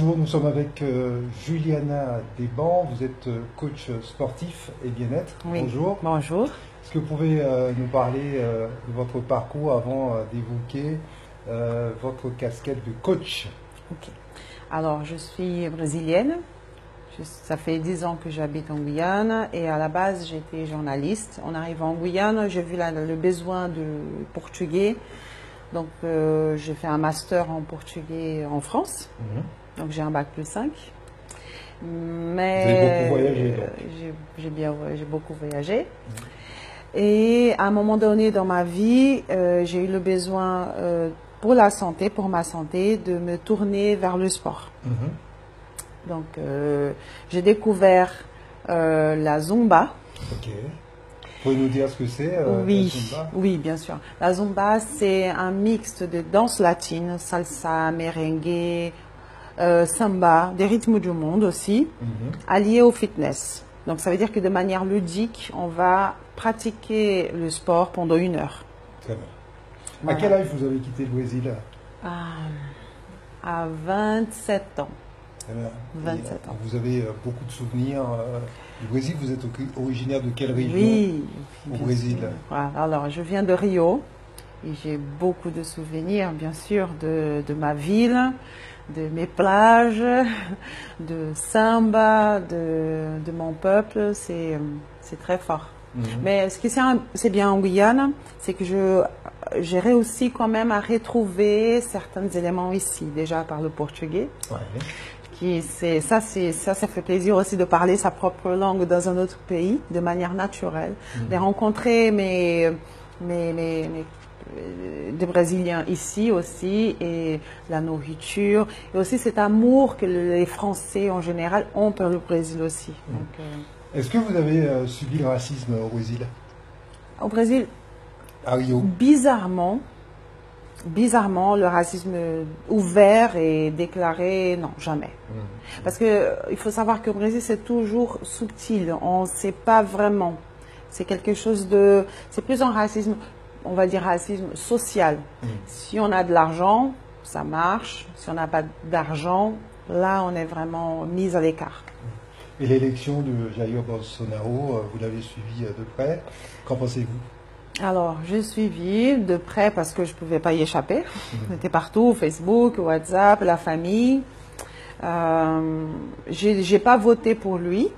Bonjour, nous sommes avec Juliana Desbancs, vous êtes coach sportif et bien-être. Oui. Bonjour. Bonjour. Est-ce que vous pouvez nous parler de votre parcours avant d'évoquer votre casquette de coach? Ok. Alors, je suis brésilienne. Ça fait 10 ans que j'habite en Guyane et à la base, j'étais journaliste. En arrivant en Guyane, j'ai vu le besoin de portugais. Donc, j'ai fait un master en portugais en France. Donc, j'ai un bac plus 5. Mais vous avez beaucoup voyagé, donc. J'ai beaucoup voyagé. Et à un moment donné dans ma vie, j'ai eu le besoin, pour la santé, pour ma santé, de me tourner vers le sport. Donc, j'ai découvert la Zumba. Ok. Vous pouvez nous dire ce que c'est, oui, la Zumba? Oui, bien sûr. La Zumba, c'est un mix de danse latine, salsa, merengue, samba, des rythmes du monde aussi, alliés au fitness. Donc, ça veut dire que de manière ludique, on va pratiquer le sport pendant 1 heure. Très bien. Voilà. À quel âge vous avez quitté le Brésil? À 27 ans. 27 ans. Vous avez beaucoup de souvenirs du Brésil. Vous êtes originaire de quelle région Oui, au Brésil? Voilà. Alors, je viens de Rio et j'ai beaucoup de souvenirs, bien sûr, de ma ville, de mes plages, de samba, de mon peuple. C'est très fort. Mais ce qui c'est bien en Guyane, c'est que j'ai réussi quand même à retrouver certains éléments ici, déjà par le portugais. Ouais. Ça fait plaisir aussi de parler sa propre langue dans un autre pays de manière naturelle, de rencontrer des Brésiliens ici aussi, et la nourriture, et aussi cet amour que les Français en général ont pour le Brésil aussi. Donc, est-ce que vous avez subi le racisme au Brésil? au Brésil, à Rio? Bizarrement, le racisme ouvert et déclaré, non, jamais. Parce que il faut savoir qu'au Brésil, c'est toujours subtil. On ne sait pas vraiment. C'est quelque chose de... C'est plus un racisme, on va dire racisme social. Si on a de l'argent, ça marche. Si on n'a pas d'argent, là, on est vraiment mis à l'écart. Et l'élection de Jair Bolsonaro, vous l'avez suivi de près. Qu'en pensez-vous? Alors, j'ai suivi de près parce que je ne pouvais pas y échapper. J'étais partout, Facebook, WhatsApp, la famille. J'ai pas voté pour lui.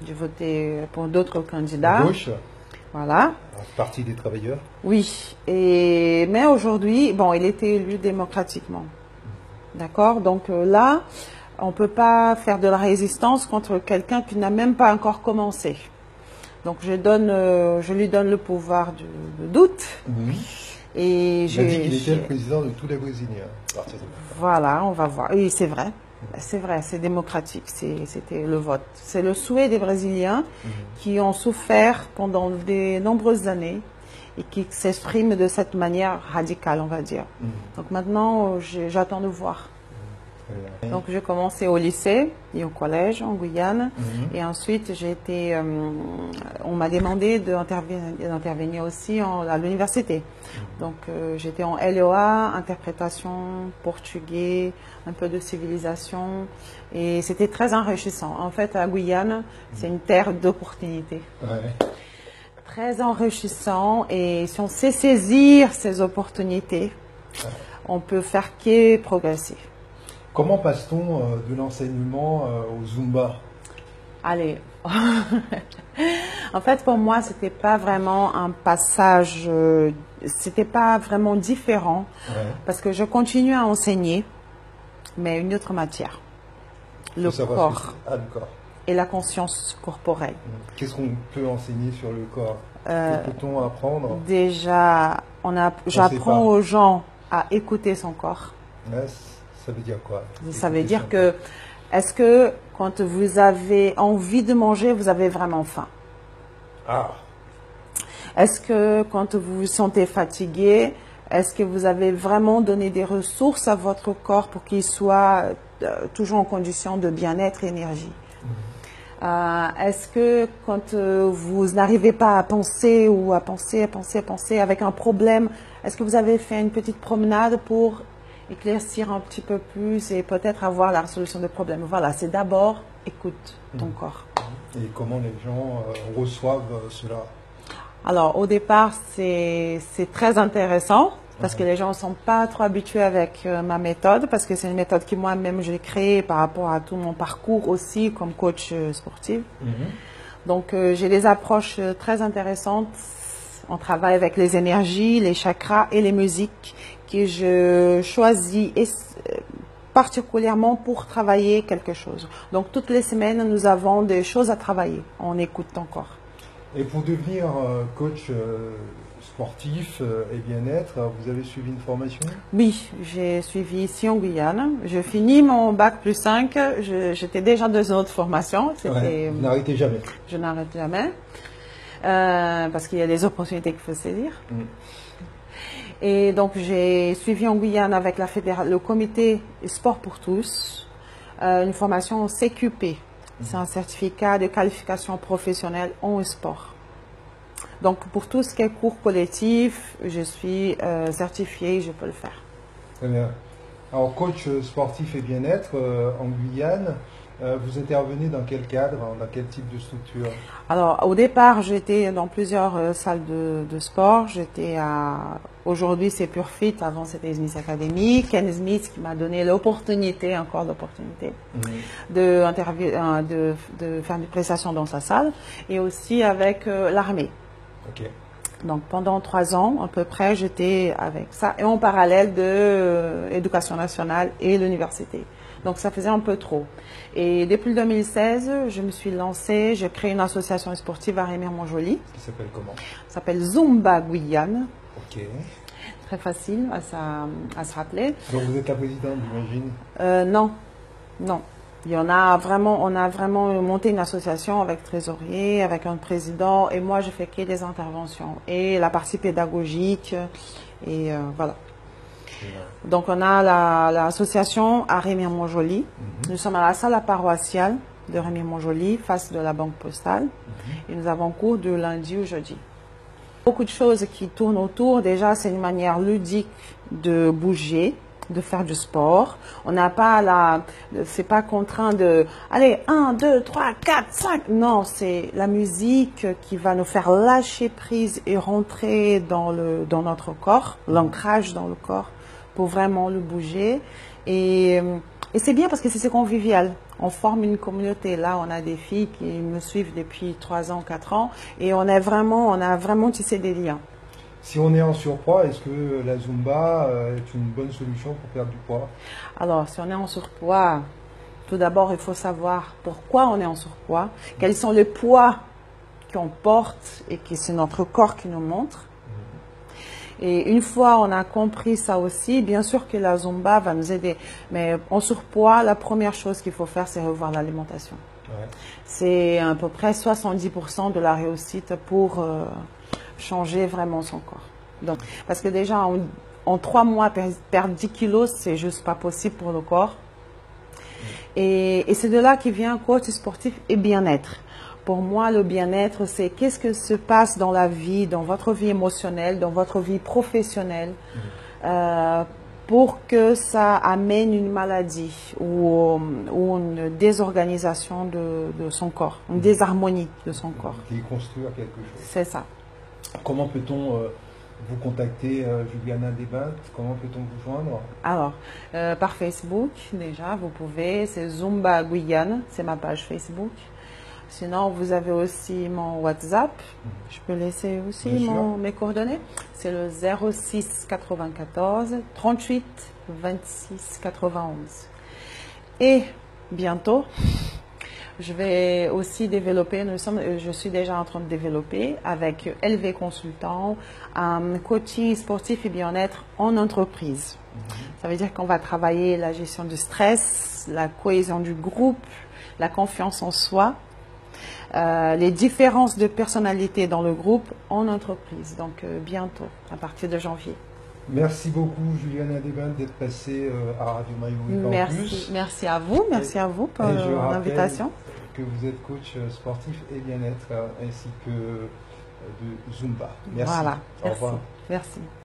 J'ai voté pour d'autres candidats. À gauche? Voilà. Parti des travailleurs? Oui. Mais aujourd'hui, bon, il était élu démocratiquement. D'accord? Donc là, on ne peut pas faire de la résistance contre quelqu'un qui n'a même pas encore commencé. Donc je lui donne le pouvoir du doute. Et il a dit qu'il était le président de tous les Brésiliens. Voilà, on va voir. Oui, c'est vrai. C'est vrai, c'est démocratique. C'était le vote. C'est le souhait des Brésiliens qui ont souffert pendant de nombreuses années et qui s'expriment de cette manière radicale, on va dire. Donc maintenant, j'attends de voir. Donc j'ai commencé au lycée et au collège en Guyane, et ensuite on m'a demandé d'intervenir aussi à l'université. Donc j'étais en LEA, interprétation, portugais, un peu de civilisation, et c'était très enrichissant. En fait, à Guyane, c'est une terre d'opportunités. Très enrichissant, et si on sait saisir ces opportunités, on peut faire que progresser. Comment passe-t-on de l'enseignement au Zumba? Allez, en fait pour moi c'était pas vraiment un passage, c'était pas vraiment différent, parce que je continue à enseigner, mais une autre matière, le corps et la conscience corporelle. Qu'est-ce qu'on peut enseigner sur le corps? Que peut-on apprendre? Déjà, j'apprends aux gens à écouter son corps. Ça veut dire quoi? Ça veut dire que, est-ce que quand vous avez envie de manger, vous avez vraiment faim? Est-ce que quand vous vous sentez fatigué, est-ce que vous avez vraiment donné des ressources à votre corps pour qu'il soit toujours en condition de bien-être et énergie? Est-ce que quand vous n'arrivez pas à penser à penser avec un problème, est-ce que vous avez fait une petite promenade pour éclaircir un petit peu plus et peut-être avoir la résolution des problèmes. Voilà, c'est d'abord écoute ton corps. Et comment les gens reçoivent cela? Alors, au départ, c'est très intéressant parce que les gens ne sont pas trop habitués avec ma méthode parce que c'est une méthode que moi-même j'ai créée par rapport à tout mon parcours aussi comme coach sportif. Donc, j'ai des approches très intéressantes. On travaille avec les énergies, les chakras et les musiques que je choisis particulièrement pour travailler quelque chose. Donc, toutes les semaines, nous avons des choses à travailler. On écoute ton corps. Et pour devenir coach sportif et bien-être, vous avez suivi une formation? Oui, j'ai suivi ici en Guyane. Je finis mon bac plus 5. J'étais déjà dans une autre formation. Ouais, vous n'arrêtez jamais. Je n'arrête jamais. Parce qu'il y a des opportunités qu'il faut saisir. Et donc, j'ai suivi en Guyane avec le comité Sport pour tous, une formation en CQP. C'est un certificat de qualification professionnelle en sport. Donc, pour tout ce qui est cours collectif, je suis certifiée, je peux le faire. Très bien. Alors, coach sportif et bien-être en Guyane, vous intervenez dans quel cadre, dans quel type de structure? Alors, au départ, j'étais dans plusieurs salles de sport. Aujourd'hui, c'est Pure Fit. Avant, c'était Smith Academy. Ken Smith qui m'a donné l'opportunité, de faire des prestations dans sa salle. Et aussi avec l'armée. Okay. Donc, pendant 3 ans, à peu près, j'étais avec ça. Et en parallèle de l'éducation nationale et l'université. Donc, ça faisait un peu trop. Et depuis le 2016, je me suis lancée, j'ai créé une association sportive à Remire-Montjoly. Qui s'appelle comment? Ça s'appelle Zumba Guyane. Ok. Très facile à se rappeler. Donc, vous êtes la présidente, j'imagine? Non, non. On a vraiment monté une association avec trésorier, avec un président, et moi, je fais que des interventions. Et la partie pédagogique, et voilà. Donc, on a l'association à Remire-Montjoly. Nous sommes à la salle paroissiale de Remire-Montjoly, face de la banque postale. Et nous avons cours de lundi au jeudi. Beaucoup de choses qui tournent autour. Déjà, c'est une manière ludique de bouger, de faire du sport. On n'a pas c'est pas contraint de, allez, 1, 2, 3, 4, 5. Non, c'est la musique qui va nous faire lâcher prise et rentrer dans notre corps, l'ancrage dans le corps, pour vraiment le bouger. Et c'est bien parce que c'est convivial. On forme une communauté. Là, on a des filles qui me suivent depuis 3 ans, 4 ans. Et on a vraiment tissé des liens. Si on est en surpoids, est-ce que la Zumba est une bonne solution pour perdre du poids? Alors, si on est en surpoids, tout d'abord, il faut savoir pourquoi on est en surpoids, quels sont les poids qu'on porte et que c'est notre corps qui nous montre. Et une fois on a compris ça aussi, bien sûr que la Zumba va nous aider. Mais en surpoids, la première chose qu'il faut faire, c'est revoir l'alimentation. Ouais. C'est à peu près 70% de la réussite pour changer vraiment son corps. Donc, parce que déjà, en 3 mois, perdre 10 kilos, c'est juste pas possible pour le corps. Et c'est de là qu'il vient coach sportif et bien-être. Pour moi, le bien-être, c'est qu'est-ce que se passe dans la vie, dans votre vie émotionnelle, dans votre vie professionnelle, pour que ça amène une maladie ou une désorganisation de son corps, une désharmonie de son corps. Et construire quelque chose. C'est ça. Comment peut-on vous contacter, Juliana Desbains? Comment peut-on vous joindre? Alors, par Facebook, déjà, vous pouvez, c'est Zumba Guyane, c'est ma page Facebook. Sinon, vous avez aussi mon WhatsApp. Je peux laisser aussi mes coordonnées. C'est le 06 94 38 26 91. Et bientôt, je vais aussi développer, je suis déjà en train de développer avec LV Consultant, un coaching sportif et bien-être en entreprise. Ça veut dire qu'on va travailler la gestion du stress, la cohésion du groupe, la confiance en soi, les différences de personnalité dans le groupe en entreprise. Donc bientôt, à partir de janvier. Merci beaucoup Juliana Desbains d'être passée à Radio Maïmoï Campus. Merci à vous pour l'invitation. Que vous êtes coach sportif et bien-être ainsi que de Zumba. Merci. Voilà, Au revoir. Merci.